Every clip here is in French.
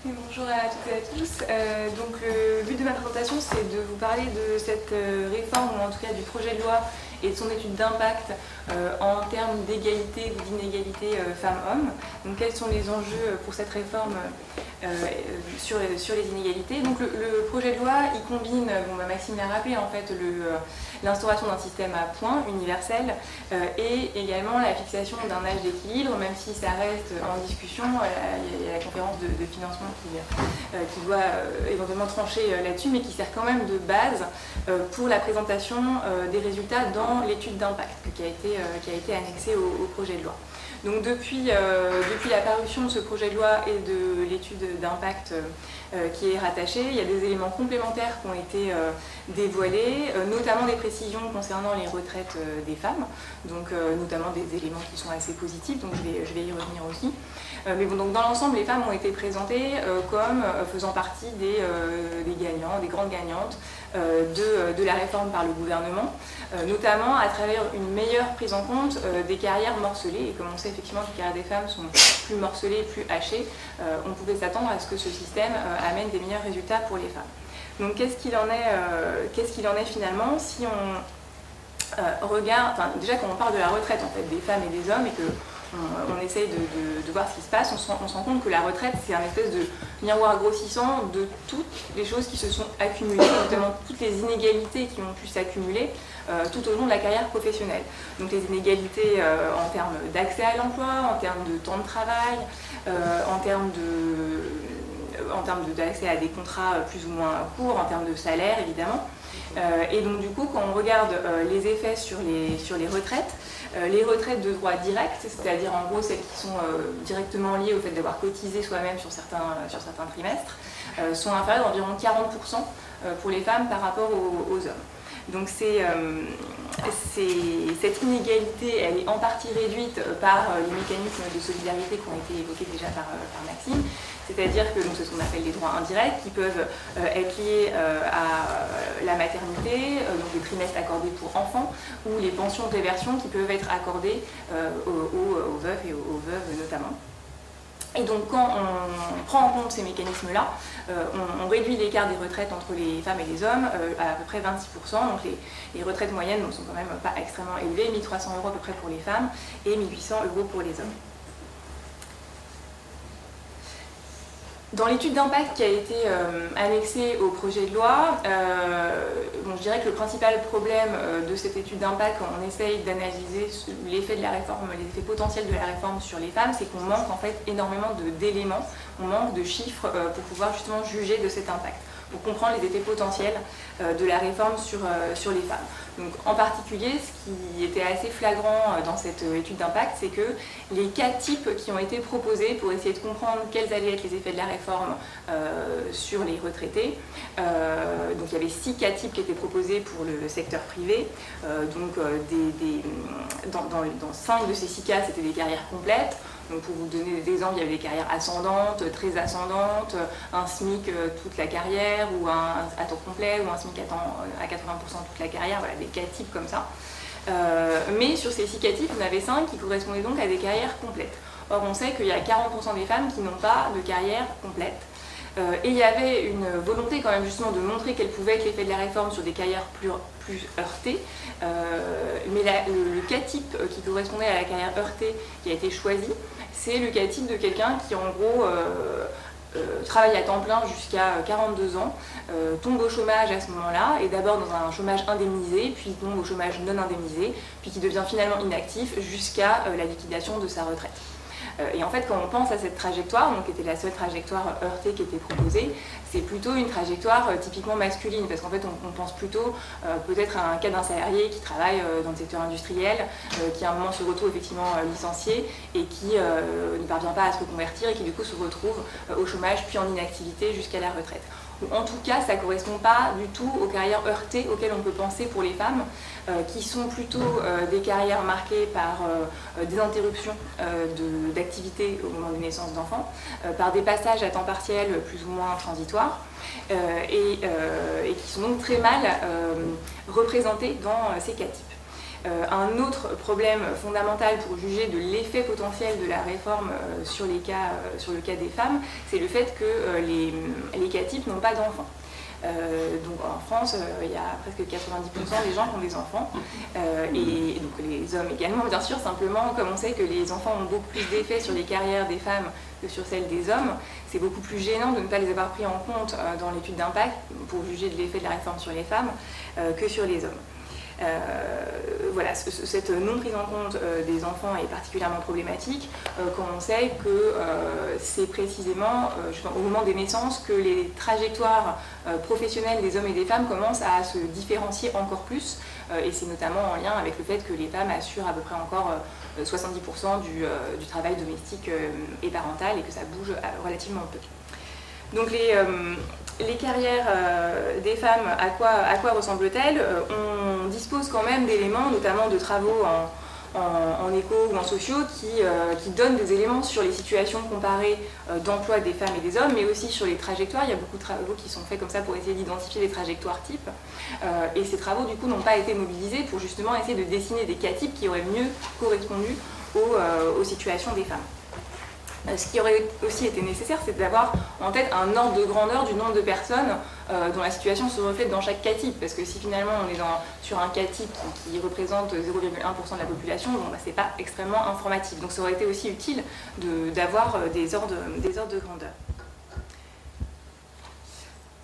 Et bonjour à toutes et à tous. Donc le but de ma présentation, c'est de vous parler de cette réforme, ou en tout cas du projet de loi et de son étude d'impact en termes d'égalité ou d'inégalité femmes-hommes. Donc quels sont les enjeux pour cette réforme sur les inégalités. Donc le projet de loi, il combine, Maxime l'a rappelé, en fait, l'instauration d'un système à points universel et également la fixation d'un âge d'équilibre, même si ça reste en discussion. Il y a la conférence de financement qui doit éventuellement trancher là-dessus, mais qui sert quand même de base pour la présentation des résultats dans l'étude d'impact qui a été annexée au projet de loi. Donc depuis la parution de ce projet de loi et de l'étude d'impact qui est rattachée, il y a des éléments complémentaires qui ont été dévoilés, notamment des précisions concernant les retraites des femmes, donc notamment des éléments qui sont assez positifs, donc je vais y revenir aussi. Mais bon, donc dans l'ensemble, les femmes ont été présentées comme faisant partie des gagnants, des grandes gagnantes de la réforme par le gouvernement, notamment à travers une meilleure prise en compte des carrières morcelées. Et comme on sait effectivement que les carrières des femmes sont plus morcelées, plus hachées, on pouvait s'attendre à ce que ce système amène des meilleurs résultats pour les femmes. Donc qu'est-ce qu'il en est finalement si on regarde, enfin, déjà quand on parle de la retraite en fait, des femmes et des hommes et que on essaye de voir ce qui se passe, on se rend compte que la retraite, c'est un espèce de miroir grossissant de toutes les choses qui se sont accumulées, notamment toutes les inégalités qui ont pu s'accumuler tout au long de la carrière professionnelle. Donc les inégalités en termes d'accès à l'emploi, en termes de temps de travail, en termes d'accès à des contrats plus ou moins courts, en termes de salaire évidemment. Et donc du coup, quand on regarde les effets sur les retraites de droit direct, c'est-à-dire en gros celles qui sont directement liées au fait d'avoir cotisé soi-même sur certains trimestres, sont inférieures d'environ 40% pour les femmes par rapport aux hommes. Donc cette inégalité, elle est en partie réduite par les mécanismes de solidarité qui ont été évoqués déjà par Maxime, c'est-à-dire que c'est ce qu'on appelle les droits indirects qui peuvent être liés à la maternité, donc les trimestres accordés pour enfants, ou les pensions de réversion qui peuvent être accordées aux veufs et aux veuves notamment. Et donc quand on prend en compte ces mécanismes-là, on réduit l'écart des retraites entre les femmes et les hommes à peu près 26%. Donc les retraites moyennes ne sont quand même pas extrêmement élevées, 1 300 € à peu près pour les femmes et 1 800 € pour les hommes. Dans l'étude d'impact qui a été annexée au projet de loi, je dirais que le principal problème de cette étude d'impact, quand on essaye d'analyser l'effet de la réforme, les effets potentiels de la réforme sur les femmes, c'est qu'on manque en fait énormément d'éléments, on manque de chiffres pour pouvoir justement juger de cet impact, pour comprendre les effets potentiels de la réforme sur les femmes. Donc, en particulier, ce qui était assez flagrant dans cette étude d'impact, c'est que les cas types qui ont été proposés pour essayer de comprendre quels allaient être les effets de la réforme sur les retraités, donc il y avait 6 cas types qui étaient proposés pour le secteur privé, dans 5 de ces 6 cas, c'était des carrières complètes. Donc pour vous donner des exemples, il y avait des carrières ascendantes, très ascendantes, un SMIC toute la carrière, ou à temps complet, ou un SMIC à 80% toute la carrière, voilà, des cas types comme ça. Mais sur ces 6 cas types, il y en avait 5 qui correspondaient donc à des carrières complètes. Or on sait qu'il y a 40% des femmes qui n'ont pas de carrière complète. Et il y avait une volonté quand même justement de montrer quel pouvait être l'effet de la réforme sur des carrières plus heurtées. Mais le cas type qui correspondait à la carrière heurtée qui a été choisi, c'est le cas type de quelqu'un qui en gros travaille à temps plein jusqu'à 42 ans, tombe au chômage à ce moment-là, et d'abord dans un chômage indemnisé, puis tombe au chômage non indemnisé, puis qui devient finalement inactif jusqu'à la liquidation de sa retraite. Et en fait, quand on pense à cette trajectoire, donc qui était la seule trajectoire heurtée qui était proposée, c'est plutôt une trajectoire typiquement masculine, parce qu'en fait, on pense plutôt peut-être à un cas d'un salarié qui travaille dans le secteur industriel, qui à un moment se retrouve effectivement licencié et qui ne parvient pas à se reconvertir et qui du coup se retrouve au chômage puis en inactivité jusqu'à la retraite. En tout cas, ça ne correspond pas du tout aux carrières heurtées auxquelles on peut penser pour les femmes, qui sont plutôt des carrières marquées par des interruptions d'activité au moment de naissance d'enfants, par des passages à temps partiel plus ou moins transitoires, et qui sont donc très mal représentés dans ces cas types. Un autre problème fondamental pour juger de l'effet potentiel de la réforme sur le cas des femmes, c'est le fait que les CATIP n'ont pas d'enfants. Donc en France, il y a presque 90% des gens qui ont des enfants, et donc les hommes également bien sûr, simplement comme on sait que les enfants ont beaucoup plus d'effets sur les carrières des femmes que sur celles des hommes, c'est beaucoup plus gênant de ne pas les avoir pris en compte dans l'étude d'impact pour juger de l'effet de la réforme sur les femmes que sur les hommes. Voilà, cette non prise en compte des enfants est particulièrement problématique quand on sait que c'est précisément au moment des naissances que les trajectoires professionnelles des hommes et des femmes commencent à se différencier encore plus, et c'est notamment en lien avec le fait que les femmes assurent à peu près encore 70% du travail domestique et parental, et que ça bouge relativement peu. Donc les carrières des femmes, à quoi ressemblent-elles? On dispose quand même d'éléments, notamment de travaux en éco ou en sociaux, qui donnent des éléments sur les situations comparées d'emploi des femmes et des hommes, mais aussi sur les trajectoires. Il y a beaucoup de travaux qui sont faits comme ça pour essayer d'identifier les trajectoires types. Et ces travaux, du coup, n'ont pas été mobilisés pour justement essayer de dessiner des cas types qui auraient mieux correspondu aux situations des femmes. Ce qui aurait aussi été nécessaire, c'est d'avoir en tête un ordre de grandeur du nombre de personnes dont la situation se reflète dans chaque cas type, parce que si finalement on est sur un cas type qui représente 0,1% de la population, bon, bah, c'est pas extrêmement informatif. Donc ça aurait été aussi utile d'avoir des ordres de grandeur.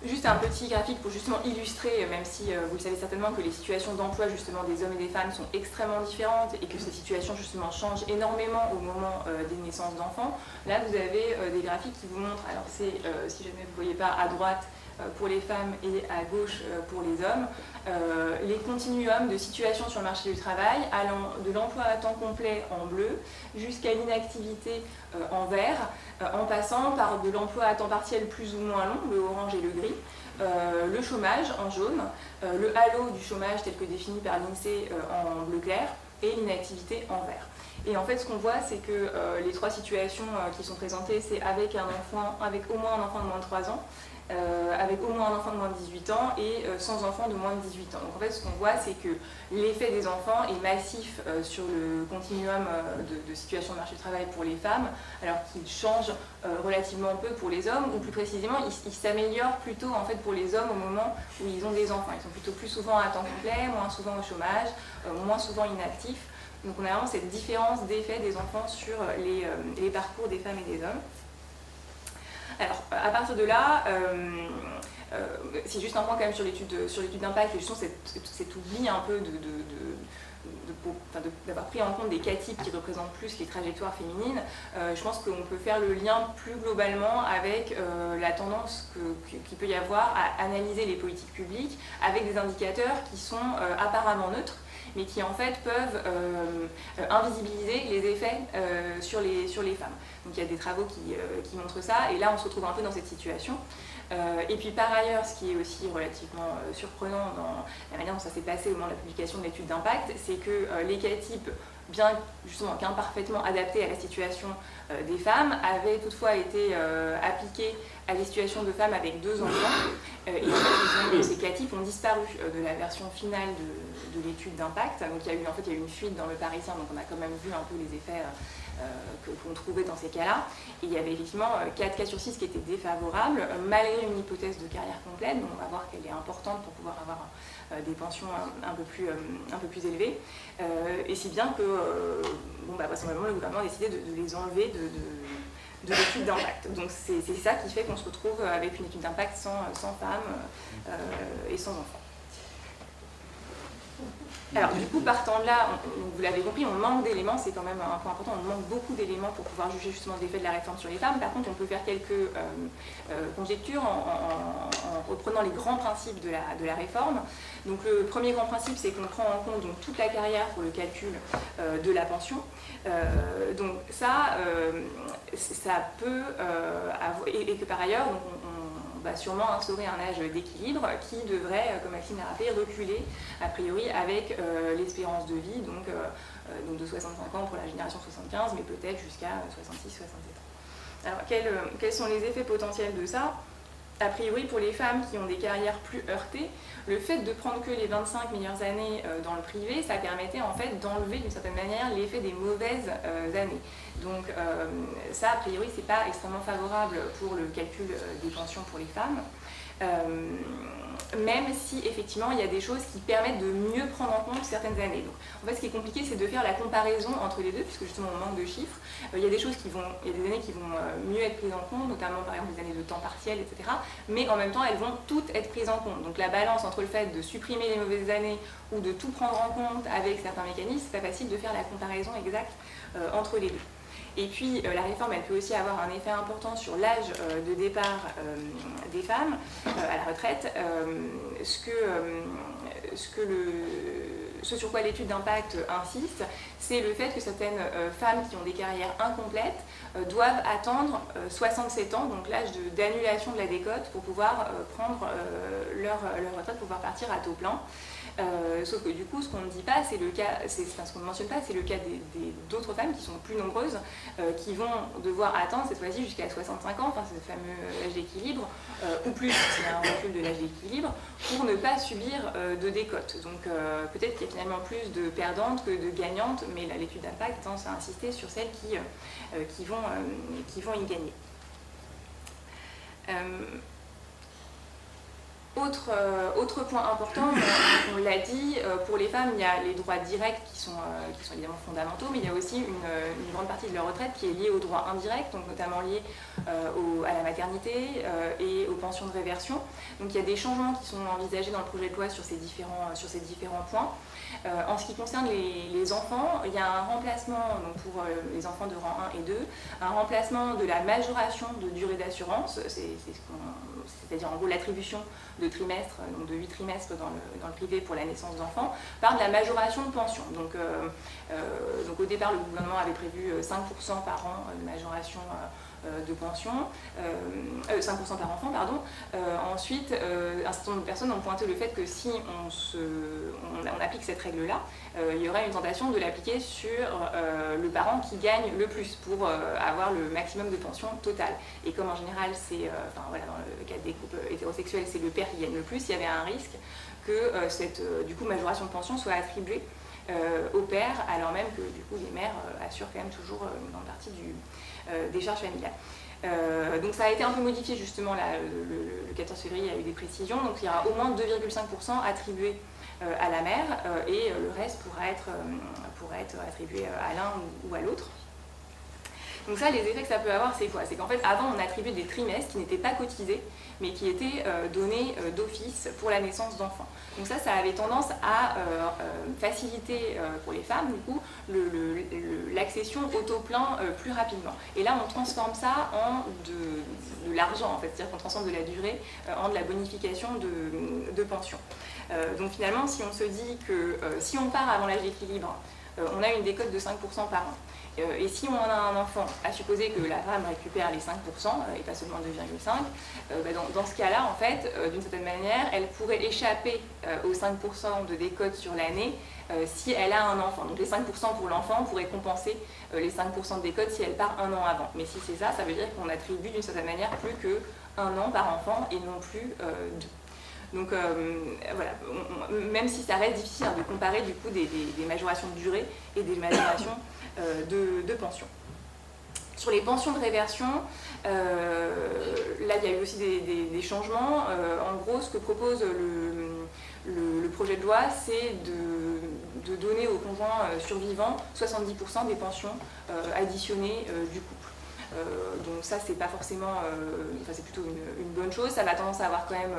Juste un petit graphique pour justement illustrer, même si vous le savez certainement, que les situations d'emploi justement des hommes et des femmes sont extrêmement différentes et que ces situations justement changent énormément au moment des naissances d'enfants. Là vous avez des graphiques qui vous montrent, alors c'est, si jamais vous ne voyez pas, à droite pour les femmes et à gauche pour les hommes, les continuums de situation sur le marché du travail allant de l'emploi à temps complet en bleu jusqu'à l'inactivité en vert, en passant par de l'emploi à temps partiel plus ou moins long, le orange et le gris, le chômage en jaune, le halo du chômage tel que défini par l'INSEE en bleu clair et l'inactivité en vert. Et en fait, ce qu'on voit, c'est que les trois situations qui sont présentées, c'est avec un enfant, avec au moins un enfant de moins de 3 ans, avec au moins un enfant de moins de 18 ans et sans enfant de moins de 18 ans. Donc en fait, ce qu'on voit, c'est que l'effet des enfants est massif sur le continuum de situation de marché du travail pour les femmes, alors qu'il change relativement peu pour les hommes, ou plus précisément, il s'améliore plutôt en fait pour les hommes au moment où ils ont des enfants. Ils sont plutôt plus souvent à temps complet, moins souvent au chômage, moins souvent inactifs. Donc on a vraiment cette différence d'effet des enfants sur les parcours des femmes et des hommes. Alors, à partir de là, c'est juste un point quand même sur l'étude d'impact, justement cet oubli un peu d'avoir pris en compte des cas types qui représentent plus les trajectoires féminines. Je pense qu'on peut faire le lien plus globalement avec la tendance qu'il peut y avoir à analyser les politiques publiques avec des indicateurs qui sont apparemment neutres, mais qui en fait peuvent invisibiliser les effets sur les femmes. Donc il y a des travaux qui montrent ça, et là on se retrouve un peu dans cette situation. Et puis par ailleurs, ce qui est aussi relativement surprenant dans la manière dont ça s'est passé au moment de la publication de l'étude d'impact, c'est que les cas types, bien justement qu'imparfaitement adaptés à la situation des femmes, avaient toutefois été appliqués à des situations de femmes avec 2 enfants. Et en fait, ces cas types ont disparu de la version finale de l'étude d'impact. Donc il y a eu une fuite dans le Parisien, donc on a quand même vu un peu les effets qu'on trouvait dans ces cas-là. Et il y avait effectivement 4 cas sur 6 qui étaient défavorables, malgré une hypothèse de carrière complète, donc on va voir qu'elle est importante pour pouvoir avoir des pensions un peu plus élevées. Et si bien que, vraisemblablement, le gouvernement a décidé de les enlever de l'étude d'impact. Donc c'est ça qui fait qu'on se retrouve avec une étude d'impact sans femmes et sans enfants. Alors du coup, partant de là, vous l'avez compris, on manque d'éléments, c'est quand même un point important, on manque beaucoup d'éléments pour pouvoir juger justement l'effet de la réforme sur les femmes. Par contre, on peut faire quelques conjectures en reprenant les grands principes de la réforme. Donc le premier grand principe, c'est qu'on prend en compte donc, toute la carrière pour le calcul de la pension. Donc ça peut avoir, et que par ailleurs, donc, on va sûrement instaurer un âge d'équilibre qui devrait, comme Maxime l'a rappelé, reculer a priori avec l'espérance de vie, donc de 65 ans pour la génération 75, mais peut-être jusqu'à 66-67 ans. Alors quels sont les effets potentiels de ça ? a priori, pour les femmes qui ont des carrières plus heurtées, le fait de prendre que les 25 meilleures années dans le privé, ça permettait en fait d'enlever d'une certaine manière l'effet des mauvaises années. Donc ça, a priori, c'est pas extrêmement favorable pour le calcul des pensions pour les femmes. Même si effectivement il y a des choses qui permettent de mieux prendre en compte certaines années. Donc, en fait, ce qui est compliqué, c'est de faire la comparaison entre les deux, puisque justement on manque de chiffres. Il y a des choses il y a des années qui vont mieux être prises en compte, notamment par exemple des années de temps partiel, etc. Mais en même temps, elles vont toutes être prises en compte. Donc la balance entre le fait de supprimer les mauvaises années ou de tout prendre en compte avec certains mécanismes, c'est pas facile de faire la comparaison exacte entre les deux. Et puis la réforme, elle peut aussi avoir un effet important sur l'âge de départ des femmes à la retraite. Ce sur quoi l'étude d'impact insiste, c'est le fait que certaines femmes qui ont des carrières incomplètes doivent attendre 67 ans, donc l'âge d'annulation de la décote, pour pouvoir prendre leur retraite, pour pouvoir partir à taux plein. Sauf que du coup, ce qu'on ne dit pas, c'est le cas, ce qu'on ne mentionne pas, c'est le cas d'autres femmes qui sont plus nombreuses, qui vont devoir attendre cette fois-ci jusqu'à 65 ans, enfin ce fameux âge d'équilibre, ou plus s'il y a un recul de l'âge d'équilibre, pour ne pas subir de décote. Donc peut-être qu'il y a finalement plus de perdantes que de gagnantes, mais l'étude d'impact tend à insister sur celles qui vont y gagner. Autre point important, on l'a dit, pour les femmes, il y a les droits directs qui sont évidemment fondamentaux, mais il y a aussi une grande partie de leur retraite qui est liée aux droits indirects, donc notamment liés à la maternité et aux pensions de réversion. Donc il y a des changements qui sont envisagés dans le projet de loi sur ces différents points. En ce qui concerne les enfants, il y a un remplacement, donc pour les enfants de rang 1 et 2, un remplacement de la majoration de durée d'assurance, c'est-à-dire en gros l'attribution de trimestres, donc de 8 trimestres dans le privé pour la naissance d'enfants, par de la majoration de pension. Donc au départ, le gouvernement avait prévu 5% par an de majoration de pension, 5% par enfant, pardon. Ensuite, un certain nombre de personnes ont pointé le fait que si on applique cette règle-là, il y aurait une tentation de l'appliquer sur le parent qui gagne le plus pour avoir le maximum de pension totale. Et comme en général, dans le cas des couples hétérosexuels, c'est le père qui gagne le plus, il y avait un risque que cette majoration de pension soit attribuée au père, alors même que du coup les mères assurent quand même toujours une grande partie des charges familiales. Donc ça a été un peu modifié justement là, le 14 février, il y a eu des précisions, donc il y aura au moins 2,5% attribués à la mère et le reste pourra être attribué à l'un ou à l'autre. Donc ça, les effets que ça peut avoir, c'est quoi? C'est qu'en fait, avant, on attribuait des trimestres qui n'étaient pas cotisés, mais qui étaient donnés d'office pour la naissance d'enfants. Donc ça avait tendance à faciliter pour les femmes, du coup, l'accession au taux plein plus rapidement. Et là, on transforme ça en de l'argent, en fait, c'est-à-dire qu'on transforme de la durée en de la bonification de pension. Donc finalement, si on se dit que si on part avant l'âge d'équilibre, on a une décote de 5% par an. Et si on a un enfant, à supposer que la femme récupère les 5% et pas seulement 2,5%, dans ce cas-là, en fait, d'une certaine manière, elle pourrait échapper aux 5% de décote sur l'année si elle a un enfant. Donc les 5% pour l'enfant pourraient compenser les 5% de décote si elle part un an avant. Mais si c'est ça, ça veut dire qu'on attribue d'une certaine manière plus qu'un an par enfant et non plus deux. Donc voilà, même si ça reste difficile de comparer du coup des majorations de durée et des majorations de pension. Sur les pensions de réversion, là il y a eu aussi des changements. En gros, ce que propose le projet de loi, c'est de donner aux conjoints survivants 70% des pensions additionnées du couple. Donc ça, c'est pas forcément, c'est plutôt une bonne chose. Ça va tendance à avoir quand même,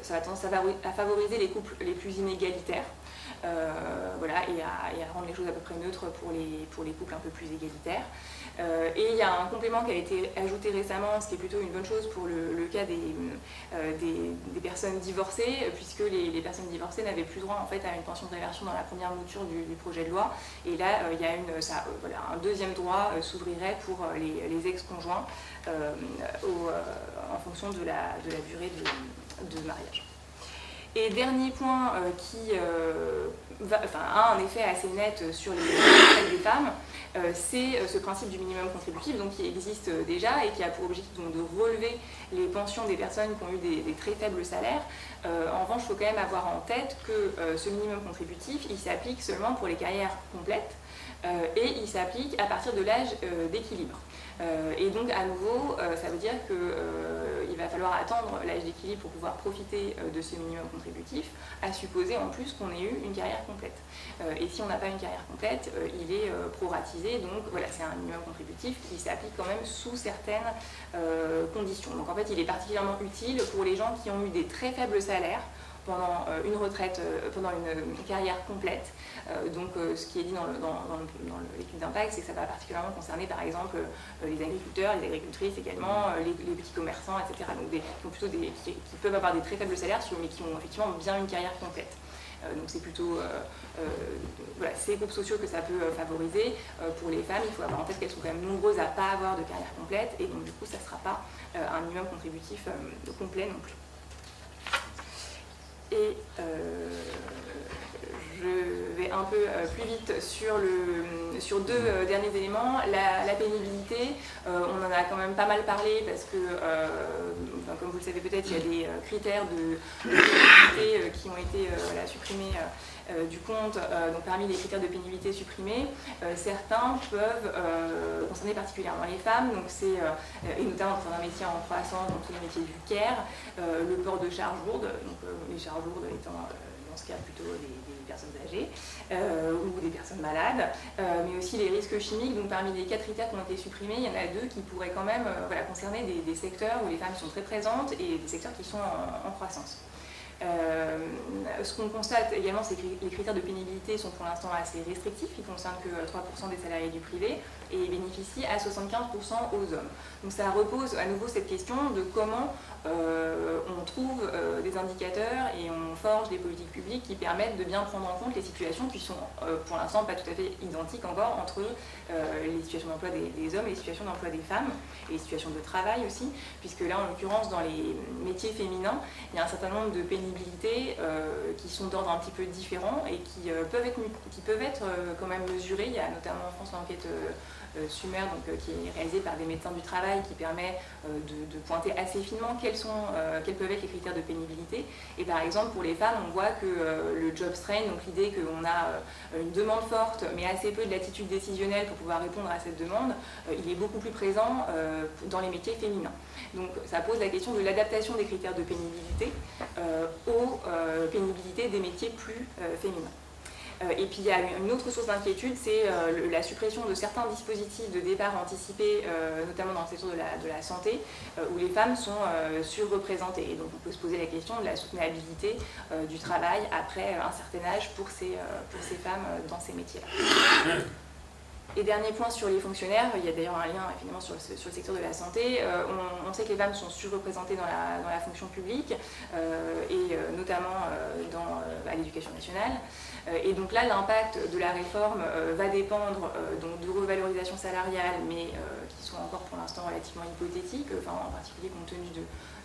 ça va tendance à favoriser les couples les plus inégalitaires, voilà, et à rendre les choses à peu près neutres pour les couples un peu plus égalitaires. Et il y a un complément qui a été ajouté récemment, ce qui est plutôt une bonne chose pour le cas des personnes divorcées, puisque les personnes divorcées n'avaient plus droit en fait à une pension de réversion dans la première mouture du projet de loi. Et là, il y a un deuxième droit s'ouvrirait pour les ex-conjoints en fonction de la durée de mariage. Et dernier point qui a un effet assez net sur les retraites des femmes, c'est ce principe du minimum contributif, donc, qui existe déjà et qui a pour objectif donc, de relever les pensions des personnes qui ont eu des très faibles salaires. En revanche, il faut quand même avoir en tête que ce minimum contributif, il s'applique seulement pour les carrières complètes et il s'applique à partir de l'âge d'équilibre. Et donc à nouveau, ça veut dire qu'il va falloir attendre l'âge d'équilibre pour pouvoir profiter de ce minimum contributif, à supposer en plus qu'on ait eu une carrière complète. Et si on n'a pas une carrière complète, il est proratisé, donc voilà, c'est un minimum contributif qui s'applique quand même sous certaines conditions. Donc en fait, il est particulièrement utile pour les gens qui ont eu des très faibles salaires pendant une retraite, pendant une carrière complète. Ce qui est dit dans l'étude d'impact, c'est que ça va particulièrement concerner par exemple les agriculteurs, les agricultrices également, les petits commerçants, etc. Donc plutôt qui peuvent avoir des très faibles salaires, mais qui ont effectivement bien une carrière complète. Donc c'est plutôt voilà, ces groupes sociaux que ça peut favoriser. Pour les femmes, il faut avoir en tête qu'elles sont quand même nombreuses à ne pas avoir de carrière complète, et donc du coup ça ne sera pas un minimum contributif complet non plus. Et je vais un peu plus vite sur deux derniers éléments. La pénibilité, on en a quand même pas mal parlé parce que, comme vous le savez peut-être, il y a des critères de pénibilité qui ont été supprimés du compte. Donc parmi les critères de pénibilité supprimés, certains peuvent concerner particulièrement les femmes, donc et notamment dans un métier en croissance, donc tous les métiers du care, le port de charges lourdes, donc les charges lourdes étant dans ce cas plutôt des personnes âgées ou des personnes malades, mais aussi les risques chimiques. Donc parmi les 4 critères qui ont été supprimés, il y en a 2 qui pourraient quand même concerner des secteurs où les femmes sont très présentes et des secteurs qui sont en croissance. Ce qu'on constate également, c'est que les critères de pénibilité sont pour l'instant assez restrictifs, ils ne concernent que 3% des salariés du privé et bénéficient à 75% aux hommes. Donc ça repose à nouveau cette question de comment on trouve des indicateurs et on forge des politiques publiques qui permettent de bien prendre en compte les situations qui sont pour l'instant pas tout à fait identiques encore entre les situations d'emploi des hommes et les situations d'emploi des femmes, et les situations de travail aussi, puisque là en l'occurrence dans les métiers féminins, il y a un certain nombre de pénibilités qui sont d'ordre un petit peu différent et qui peuvent être quand même mesurées. Il y a notamment en France l'enquête SUMER, qui est réalisée par des médecins du travail, qui permet de pointer assez finement quels peuvent être les critères de pénibilité. Et par exemple pour les femmes, on voit que le job strain, donc l'idée qu'on a une demande forte mais assez peu de latitude décisionnelle pour pouvoir répondre à cette demande, il est beaucoup plus présent dans les métiers féminins. Donc ça pose la question de l'adaptation des critères de pénibilité aux pénibilités des métiers plus féminins. Et puis il y a une autre source d'inquiétude, c'est la suppression de certains dispositifs de départ anticipés, notamment dans le secteur de la santé, où les femmes sont surreprésentées. Et donc on peut se poser la question de la soutenabilité du travail après un certain âge pour ces femmes dans ces métiers-là. Et dernier point sur les fonctionnaires, il y a d'ailleurs un lien évidemment sur le secteur de la santé. On sait que les femmes sont surreprésentées dans la fonction publique et notamment à l'éducation nationale. Et donc là, l'impact de la réforme va dépendre de revalorisations salariales, mais qui sont encore pour l'instant relativement hypothétiques, en particulier compte tenu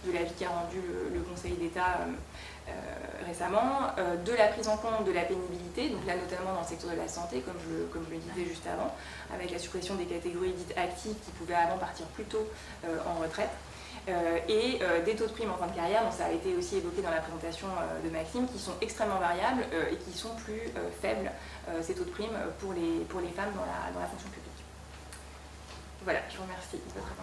de l'avis qu'a rendu le Conseil d'État récemment, de la prise en compte de la pénibilité, donc là notamment dans le secteur de la santé, comme je le disais juste avant, avec la suppression des catégories dites actives qui pouvaient avant partir plus tôt en retraite, et des taux de prime en fin de carrière, donc ça a été aussi évoqué dans la présentation de Maxime, qui sont extrêmement variables et qui sont plus faibles, ces taux de prime, pour les femmes dans la fonction publique. Voilà, je vous remercie de votre attention.